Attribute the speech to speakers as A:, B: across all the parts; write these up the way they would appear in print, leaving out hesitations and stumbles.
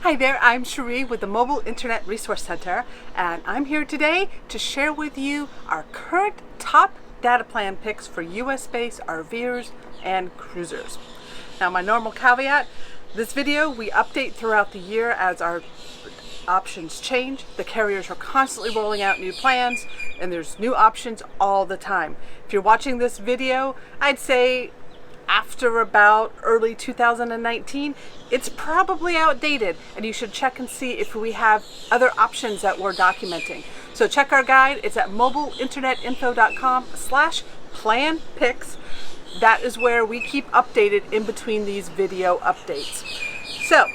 A: Hi there, I'm Cherie with the Mobile Internet Resource Center, and I'm here today to share with you our current top data plan picks for US-based RVers and Cruisers. Now, my normal caveat, this video we update throughout the year as our options change. The carriers are constantly rolling out new plans, and there's new options all the time. If you're watching this video, I'd say after about early 2019, it's probably outdated, and you should check and see if we have other options that we're documenting. So check our guide. It's at mobileinternetinfo.com/plan picks. That is where we keep updated in between these video updates. So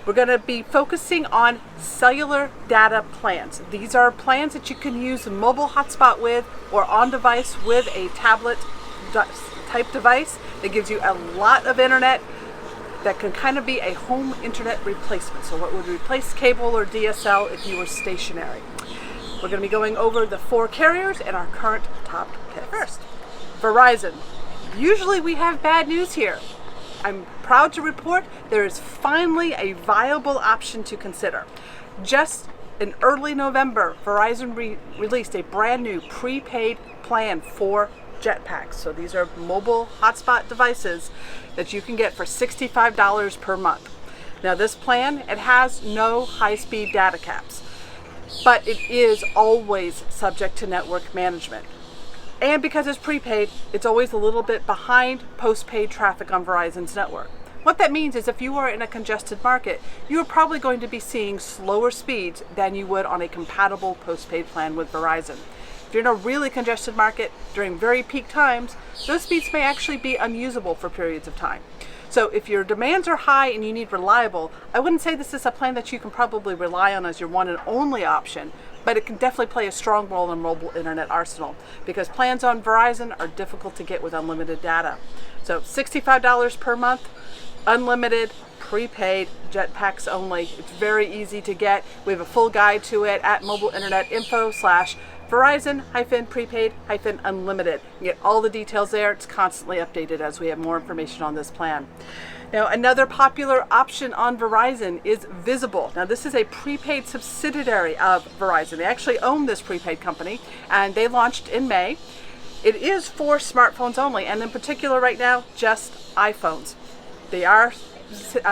A: we're going to be focusing on cellular data plans. These are plans that you can use a mobile hotspot with or on device with a tablet type device that gives you a lot of internet that can kind of be a home internet replacement. So what would replace cable or DSL if you were stationary. We're going to be going over the four carriers and our current top picks. First, Verizon. Usually we have bad news here. I'm proud to report there is finally a viable option to consider. Just in early November, Verizon released a brand new prepaid plan for Jetpacks. So these are mobile hotspot devices that you can get for $65 per month. Now this plan, it has no high-speed data caps, but it is always subject to network management. And because it's prepaid, it's always a little bit behind postpaid traffic on Verizon's network. What that means is if you are in a congested market, you are probably going to be seeing slower speeds than you would on a compatible postpaid plan with Verizon. If you're in a really congested market during very peak times, those speeds may actually be unusable for periods of time. So if your demands are high and you need reliable, I wouldn't say this is a plan that you can probably rely on as your one and only option, but it can definitely play a strong role in mobile internet arsenal because plans on Verizon are difficult to get with unlimited data. So $65 per month, unlimited, prepaid, Jetpacks only. It's very easy to get. We have a full guide to it at mobileinternetinfo/Verizon-prepaid-unlimited. You get all the details there. It's constantly updated as we have more information on this plan. Now, another popular option on Verizon is Visible. Now, this is a prepaid subsidiary of Verizon. They actually own this prepaid company, and they launched in May. It is for smartphones only, and in particular right now, just iPhones. They are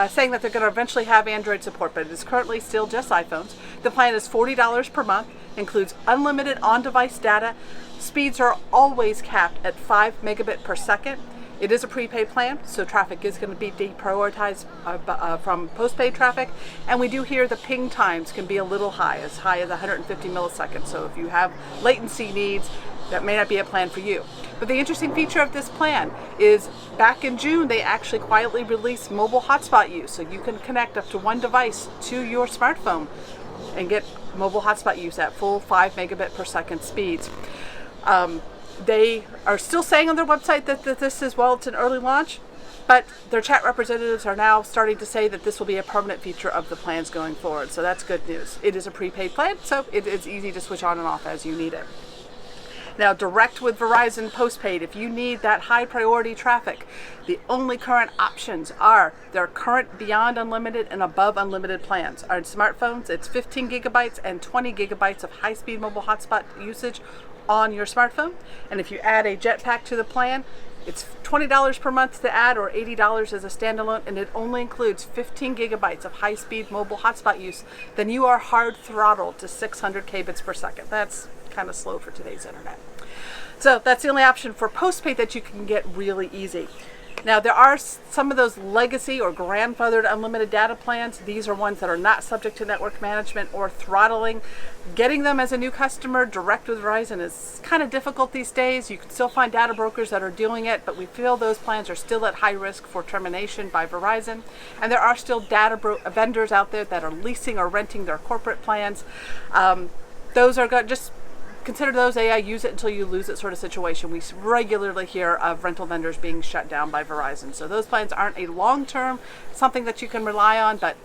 A: saying that they're going to eventually have Android support, but it is currently still just iPhones. The plan is $40 per month, includes unlimited on-device data. Speeds are always capped at 5 megabit per second. It is a prepaid plan, so traffic is going to be deprioritized from postpaid traffic. And we do hear the ping times can be a little high as 150 milliseconds. So if you have latency needs, that may not be a plan for you. But the interesting feature of this plan is back in June, they actually quietly released mobile hotspot use. So you can connect up to one device to your smartphone and get mobile hotspot use at full 5 megabit per second speeds. They are still saying on their website that this is, well, it's an early launch, but their chat representatives are now starting to say that this will be a permanent feature of the plans going forward. So that's good news. It is a prepaid plan, so it is easy to switch on and off as you need it. Now, direct with Verizon postpaid, if you need that high priority traffic, the only current options are their current beyond unlimited and above unlimited plans. On smartphones, it's 15 gigabytes and 20 gigabytes of high-speed mobile hotspot usage on your smartphone. And if you add a Jetpack to the plan, it's $20 per month to add or $80 as a standalone, and it only includes 15 gigabytes of high-speed mobile hotspot use. Then you are hard throttled to 600 kbits per second. That's kind of slow for today's internet. So that's the only option for postpaid that you can get really easy. Now, there are some of those legacy or grandfathered unlimited data plans. These are ones that are not subject to network management or throttling. Getting them as a new customer direct with Verizon is kind of difficult these days. You can still find data brokers that are doing it, but we feel those plans are still at high risk for termination by Verizon. And there are still data vendors out there that are leasing or renting their corporate plans. Those are good. Just consider those a use it until you lose it sort of situation. We regularly hear of rental vendors being shut down by Verizon. So those plans aren't a long-term something that you can rely on, but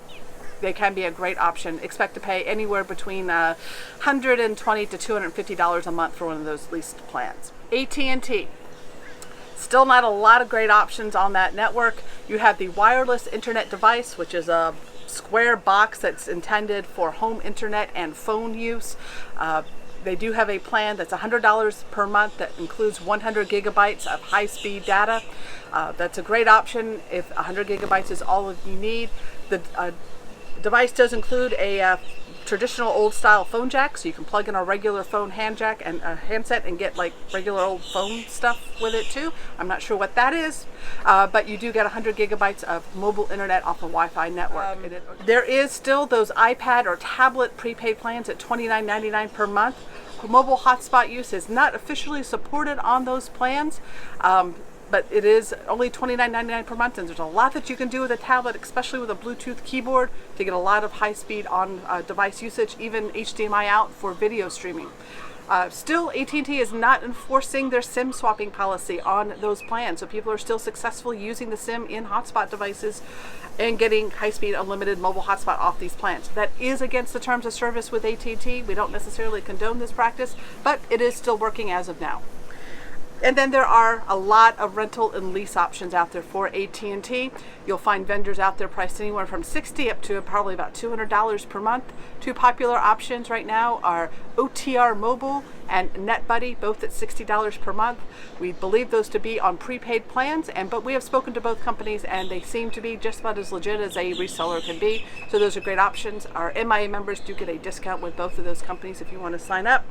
A: they can be a great option. Expect to pay anywhere between $120 to $250 a month for one of those leased plans. AT&T. Still not a lot of great options on that network. You have the wireless internet device, which is a square box that's intended for home internet and phone use. They do have a plan that's $100 per month that includes 100 gigabytes of high-speed data. That's a great option if 100 gigabytes is all you need. The device does include a traditional old-style phone jack, so you can plug in a regular phone hand jack and a handset and get like regular old phone stuff with it too. I'm not sure what that is, but you do get 100 gigabytes of mobile internet off a Wi-Fi network. There is still those iPad or tablet prepaid plans at $29.99 per month. Mobile hotspot use is not officially supported on those plans, but it is only $29.99 per month, and there's a lot that you can do with a tablet, especially with a Bluetooth keyboard, to get a lot of high-speed on-device usage, even HDMI out for video streaming. Still, at&T is not enforcing their SIM swapping policy on those plans, so people are still successfully using the SIM in hotspot devices and getting high-speed unlimited mobile hotspot off these plans. That is against the terms of service with at&T. We don't necessarily condone this practice, but it is still working as of now. And then there are a lot of rental and lease options out there for at&T. You'll find vendors out there priced anywhere from $60 up to probably about $200 per month. Two popular options right now are OTR Mobile and NetBuddy, both at $60 per month. We believe those to be on prepaid plans, but we have spoken to both companies and they seem to be just about as legit as a reseller can be. So those are great options. Our MIA members do get a discount with both of those companies if you want to sign up.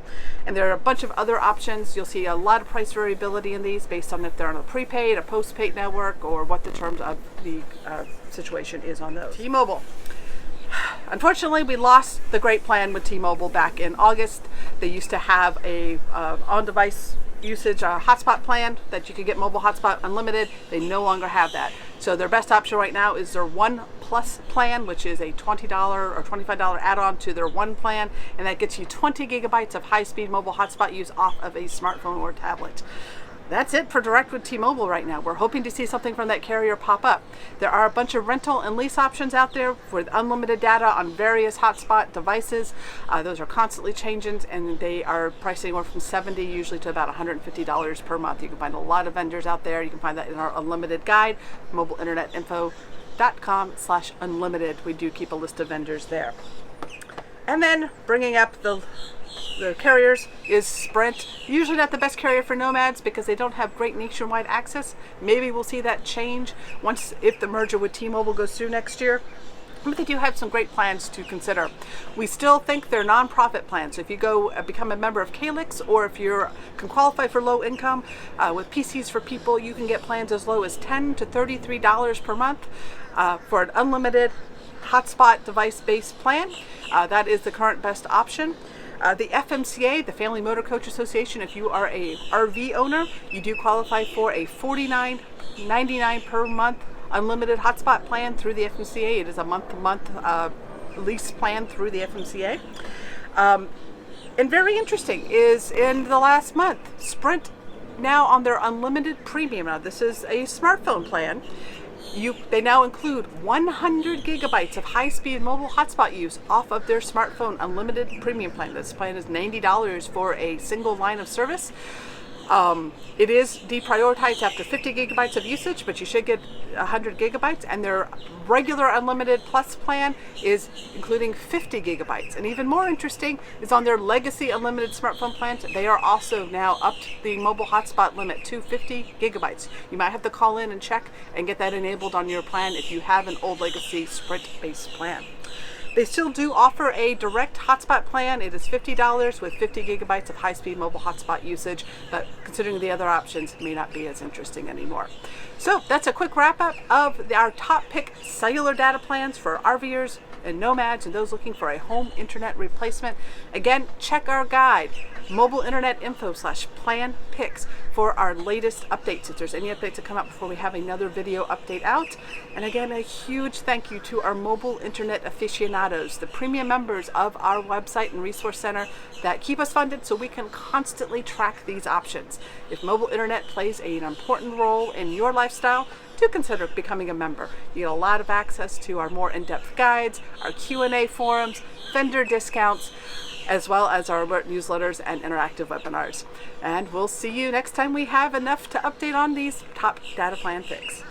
A: And there are a bunch of other options. You'll see a lot of price variability in these based on if they're on a prepaid, a postpaid network, or what the terms of the situation is on those. T-Mobile. Unfortunately, we lost the great plan with T-Mobile back in August. They used to have a on-device usage hotspot plan that you could get mobile hotspot unlimited. They no longer have that. So their best option right now is their One Plus plan, which is a $20 or $25 add-on to their One plan, and that gets you 20 gigabytes of high-speed mobile hotspot use off of a smartphone or tablet. That's it for direct with T-Mobile right now. We're hoping to see something from that carrier pop up. There are a bunch of rental and lease options out there with unlimited data on various hotspot devices. Those are constantly changing, and they are priced anywhere from $70 usually to about $150 per month. You can find a lot of vendors out there. You can find that in our unlimited guide, mobileinternetinfo.com/unlimited. We do keep a list of vendors there. And then bringing up the carriers is Sprint. Usually not the best carrier for nomads because they don't have great nationwide access. Maybe we'll see that change if the merger with T-Mobile goes through next year. But they do have some great plans to consider. We still think they're nonprofit plans. So if you go become a member of Calix, or if you can qualify for low income with PCs for People, you can get plans as low as $10 to $33 per month for an unlimited hotspot device-based plan. That is the current best option. The FMCA, the Family Motor Coach Association, if you are a RV owner, you do qualify for a $49.99 per month unlimited hotspot plan through the FMCA. It is a month-to-month lease plan through the FMCA. And very interesting is in the last month, Sprint now on their unlimited premium, now this is a smartphone plan, they now include 100 gigabytes of high-speed mobile hotspot use off of their smartphone unlimited premium plan. This plan is $90 for a single line of service. It is deprioritized after 50 gigabytes of usage, but you should get 100 gigabytes. And their regular unlimited plus plan is including 50 gigabytes. And even more interesting is on their legacy unlimited smartphone plans, they are also now upped the mobile hotspot limit to 50 gigabytes. You might have to call in and check and get that enabled on your plan if you have an old legacy Sprint-based plan. They still do offer a direct hotspot plan. It is $50 with 50 gigabytes of high-speed mobile hotspot usage, but considering the other options, may not be as interesting anymore. So that's a quick wrap-up of our top pick cellular data plans for RVers and nomads and those looking for a home internet replacement. Again, check our guide, mobileinternetinfo/plan picks, for our latest updates. If there's any updates that come up before we have another video update out. And again, a huge thank you to our mobile internet aficionados, the premium members of our website and resource center that keep us funded so we can constantly track these options. If mobile internet plays an important role in your lifestyle, do consider becoming a member. You get a lot of access to our more in-depth guides, our Q&A forums, vendor discounts, as well as our alert newsletters and interactive webinars. And we'll see you next time we have enough to update on these top data plan picks.